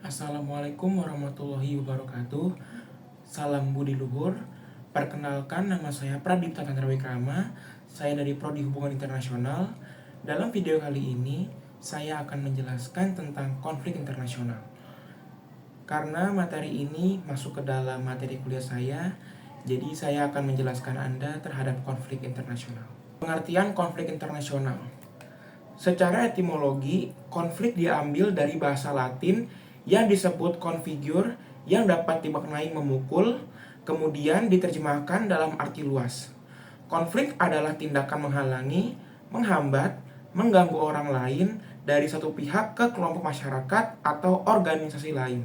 Assalamualaikum warahmatullahi wabarakatuh. Salam budi luhur. Perkenalkan, nama saya Pradipta Tantra Wikrama. Saya dari Prodi Hubungan Internasional. Dalam video kali ini, saya akan menjelaskan tentang konflik internasional. Karena materi ini masuk ke dalam materi kuliah saya, jadi saya akan menjelaskan Anda terhadap konflik internasional. Pengertian konflik internasional. Secara etimologi, konflik diambil dari bahasa Latin yang disebut configure, yang dapat dimaknai memukul, kemudian diterjemahkan dalam arti luas. Konflik adalah tindakan menghalangi, menghambat, mengganggu orang lain dari satu pihak ke kelompok masyarakat atau organisasi lain.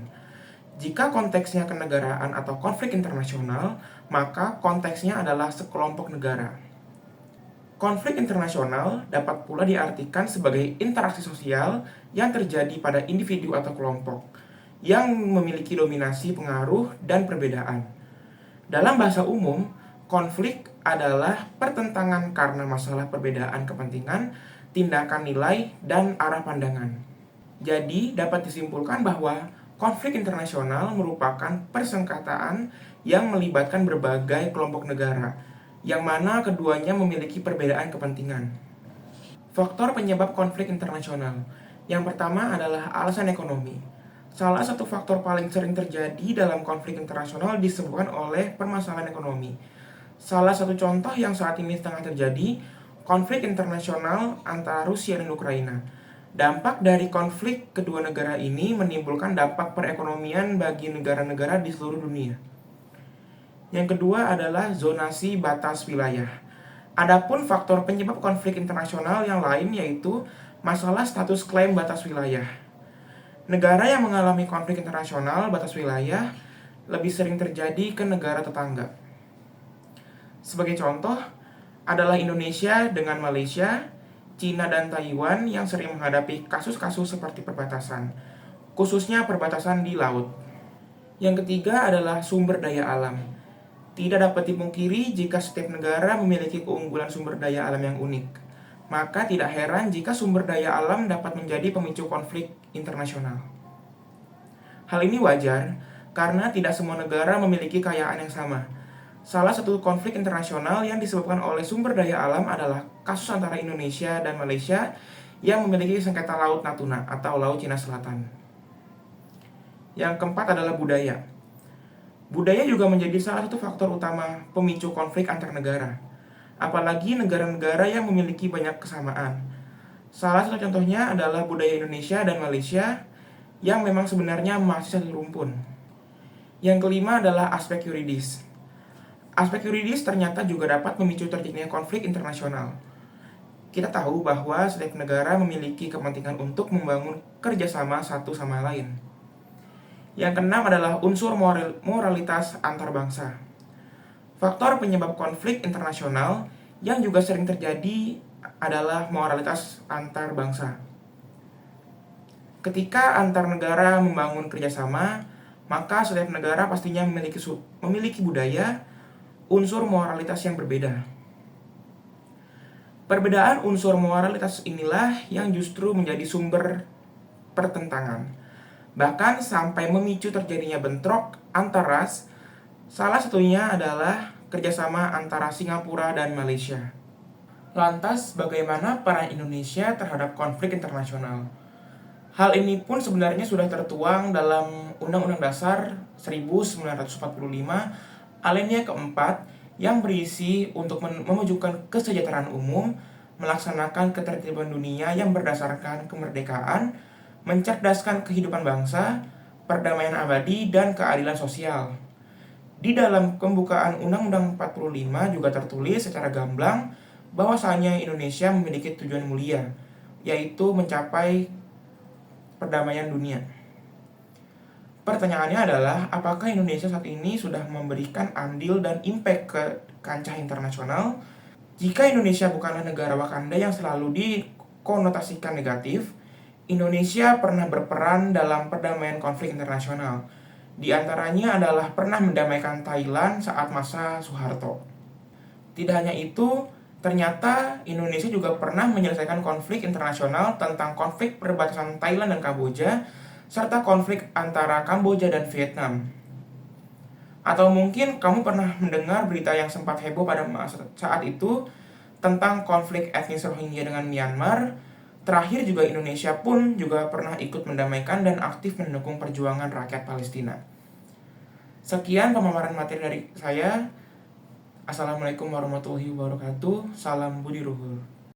Jika konteksnya kenegaraan atau konflik internasional, maka konteksnya adalah sekelompok negara. Konflik internasional dapat pula diartikan sebagai interaksi sosial yang terjadi pada individu atau kelompok yang memiliki dominasi pengaruh dan perbedaan. Dalam bahasa umum, konflik adalah pertentangan karena masalah perbedaan kepentingan, tindakan nilai, dan arah pandangan. Jadi, dapat disimpulkan bahwa konflik internasional merupakan persengketaan yang melibatkan berbagai kelompok negara, yang mana keduanya memiliki perbedaan kepentingan. Faktor penyebab konflik internasional. Yang pertama adalah alasan ekonomi. Salah satu faktor paling sering terjadi dalam konflik internasional disebabkan oleh permasalahan ekonomi. Salah satu contoh yang saat ini tengah terjadi, konflik internasional antara Rusia dan Ukraina. Dampak dari konflik kedua negara ini menimbulkan dampak perekonomian bagi negara-negara di seluruh dunia. Yang kedua adalah zonasi batas wilayah. Adapun faktor penyebab konflik internasional yang lain yaitu masalah status klaim batas wilayah. Negara yang mengalami konflik internasional batas wilayah lebih sering terjadi ke negara tetangga. Sebagai contoh adalah Indonesia dengan Malaysia, Cina dan Taiwan yang sering menghadapi kasus-kasus seperti perbatasan, khususnya perbatasan di laut. Yang ketiga adalah sumber daya alam. Tidak dapat dipungkiri jika setiap negara memiliki keunggulan sumber daya alam yang unik. Maka tidak heran jika sumber daya alam dapat menjadi pemicu konflik internasional. Hal ini wajar karena tidak semua negara memiliki kekayaan yang sama. Salah satu konflik internasional yang disebabkan oleh sumber daya alam adalah kasus antara Indonesia dan Malaysia yang memiliki sengketa Laut Natuna atau Laut Cina Selatan. Yang keempat adalah budaya. Budaya juga menjadi salah satu faktor utama pemicu konflik antar negara, apalagi negara-negara yang memiliki banyak kesamaan. Salah satu contohnya adalah budaya Indonesia dan Malaysia yang memang sebenarnya masih satu rumpun. Yang kelima adalah aspek yuridis. Aspek yuridis ternyata juga dapat memicu terjadinya konflik internasional. Kita tahu bahwa setiap negara memiliki kepentingan untuk membangun kerjasama satu sama lain. Yang keenam adalah unsur moralitas antar bangsa. Faktor penyebab konflik internasional yang juga sering terjadi adalah moralitas antar bangsa. Ketika antar negara membangun kerjasama, maka setiap negara pastinya memiliki budaya, unsur moralitas yang berbeda. Perbedaan unsur moralitas inilah yang justru menjadi sumber pertentangan. Bahkan sampai memicu terjadinya bentrok antar ras, salah satunya adalah kerjasama antara Singapura dan Malaysia. Lantas, bagaimana peran Indonesia terhadap konflik internasional? Hal ini pun sebenarnya sudah tertuang dalam Undang-Undang Dasar 1945 alinea keempat yang berisi untuk memajukan kesejahteraan umum, melaksanakan ketertiban dunia yang berdasarkan kemerdekaan, mencerdaskan kehidupan bangsa, perdamaian abadi, dan keadilan sosial. Di dalam pembukaan Undang-Undang 45 juga tertulis secara gamblang bahwasanya Indonesia memiliki tujuan mulia, yaitu mencapai perdamaian dunia. Pertanyaannya adalah, apakah Indonesia saat ini sudah memberikan andil dan impact ke kancah internasional? Jika Indonesia bukanlah negara Wakanda yang selalu dikonotasikan negatif, Indonesia pernah berperan dalam perdamaian konflik internasional. Di antaranya adalah pernah mendamaikan Thailand saat masa Soeharto. Tidak hanya itu, ternyata Indonesia juga pernah menyelesaikan konflik internasional tentang konflik perbatasan Thailand dan Kamboja serta konflik antara Kamboja dan Vietnam. Atau mungkin kamu pernah mendengar berita yang sempat heboh pada saat itu tentang konflik etnis Rohingya dengan Myanmar. Terakhir juga Indonesia pun juga pernah ikut mendamaikan dan aktif mendukung perjuangan rakyat Palestina. Sekian pemaparan materi dari saya. Assalamualaikum warahmatullahi wabarakatuh. Salam budi luhur.